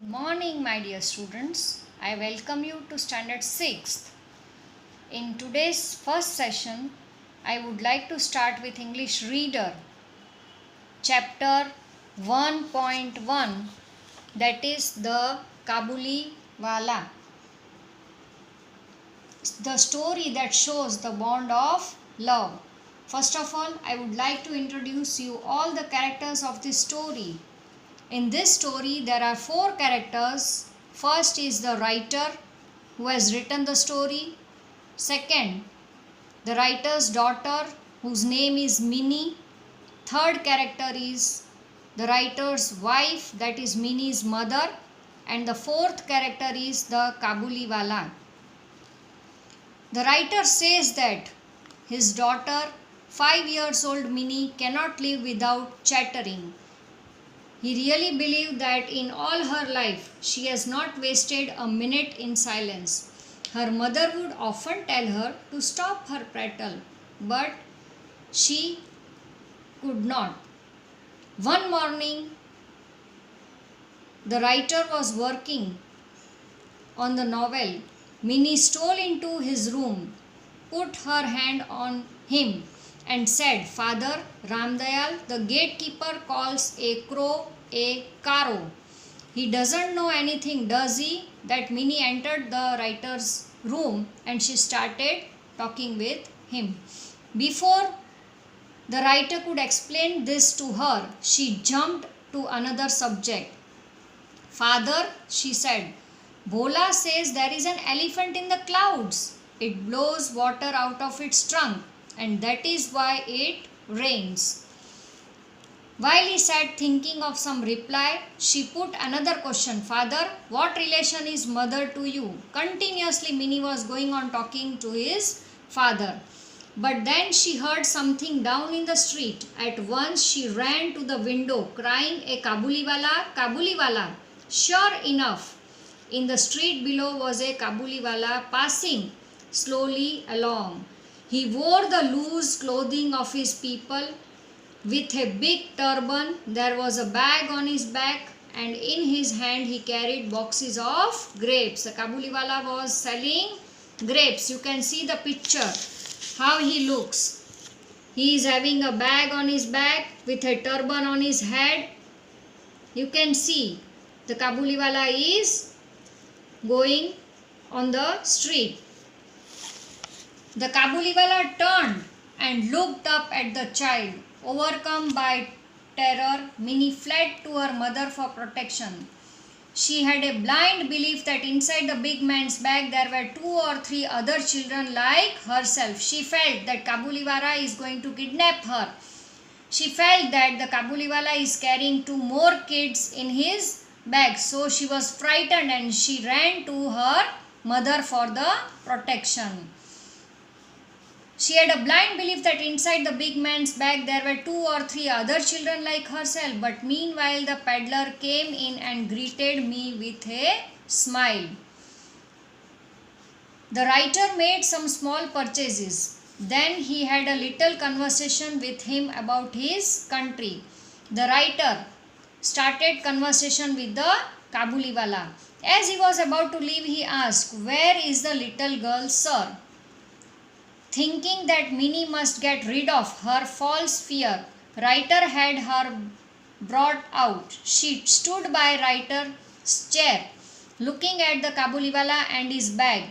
Morning, my dear students. I welcome you to Standard 6th. In today's first session, I would like to start with English Reader, chapter 1.1, that is the Kabuli Wala. The story that shows the bond of love. First of all, I would like to introduce you all the characters of this story. In this story, there are four characters. First is the writer who has written the story. Second, the writer's daughter whose name is Minnie. Third character is the writer's wife, that is Minnie's mother. And the fourth character is the Kabuliwala. The writer says that his daughter, 5 years old Minnie, cannot live without chattering. He really believed that in all her life she has not wasted a minute in silence. Her mother would often tell her to stop her prattle, but she could not. One morning, the writer was working on the novel. Minnie stole into his room, put her hand on him, and said, "Father Ramdayal, the gatekeeper calls a crow a caro. He doesn't know anything, does he?" That Minnie entered the writer's room and she started talking with him. Before the writer could explain this to her, she jumped to another subject. "Father," she said, "Bhola says there is an elephant in the clouds. It blows water out of its trunk, and that is why it rains." While he sat thinking of some reply, she put another question. "Father, what relation is mother to you?" Continuously Minnie was going on talking to his father. But then she heard something down in the street. At once she ran to the window, crying, "A Kabuliwala, Kabuliwala." Sure enough, in the street below was a Kabuliwala passing slowly along. He wore the loose clothing of his people with a big turban. There was a bag on his back, and in his hand he carried boxes of grapes. The Kabuliwala was selling grapes. You can see the picture, how he looks. He is having a bag on his back with a turban on his head. You can see the Kabuliwala is going on the street. The Kabuliwala turned and looked up at the child. Overcome by terror, Minnie fled to her mother for protection. She had a blind belief that inside the big man's bag there were 2 or 3 other children like herself. She felt that Kabuliwala is going to kidnap her. She felt that the Kabuliwala is carrying 2 more kids in his bag. So she was frightened and she ran to her mother for the protection. She had a blind belief that inside the big man's bag there were 2 or 3 other children like herself. But meanwhile the peddler came in and greeted me with a smile. The writer made some small purchases. Then he had a little conversation with him about his country. The writer started conversation with the Kabuliwala. As he was about to leave, he asked, "Where is the little girl, sir?" Thinking that Minnie must get rid of her false fear, writer had her brought out. She stood by writer's chair, looking at the Kabuliwala and his bag.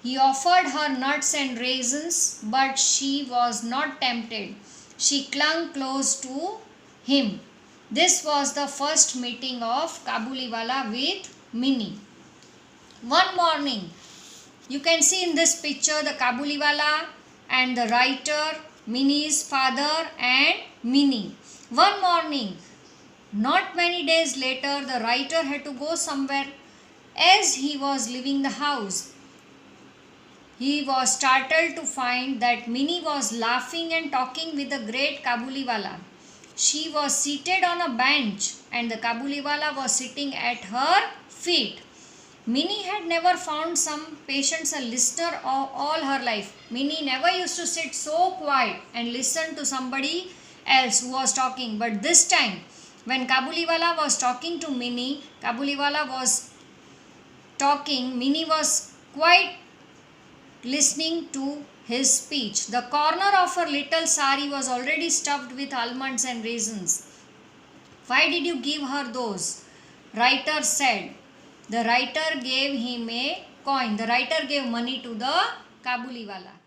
He offered her nuts and raisins, but she was not tempted. She clung close to him. This was the first meeting of Kabuliwala with Minnie. One morning, you can see in this picture the Kabuliwala and the writer, Minnie's father and Minnie. One morning, not many days later, the writer had to go somewhere. As he was leaving the house, he was startled to find that Minnie was laughing and talking with the great Kabuliwala. She was seated on a bench and the Kabuliwala was sitting at her feet. Minnie had never found some patience a listener all her life. Minnie never used to sit so quiet and listen to somebody else who was talking. But this time, When Kabuliwala was talking to Minnie, Kabuliwala was talking, Minnie was quite listening to his speech. The corner of her little sari was already stuffed with almonds and raisins. Why did you give her those? Writer said. The writer gave him a coin. The writer gave money to the Kabuliwala.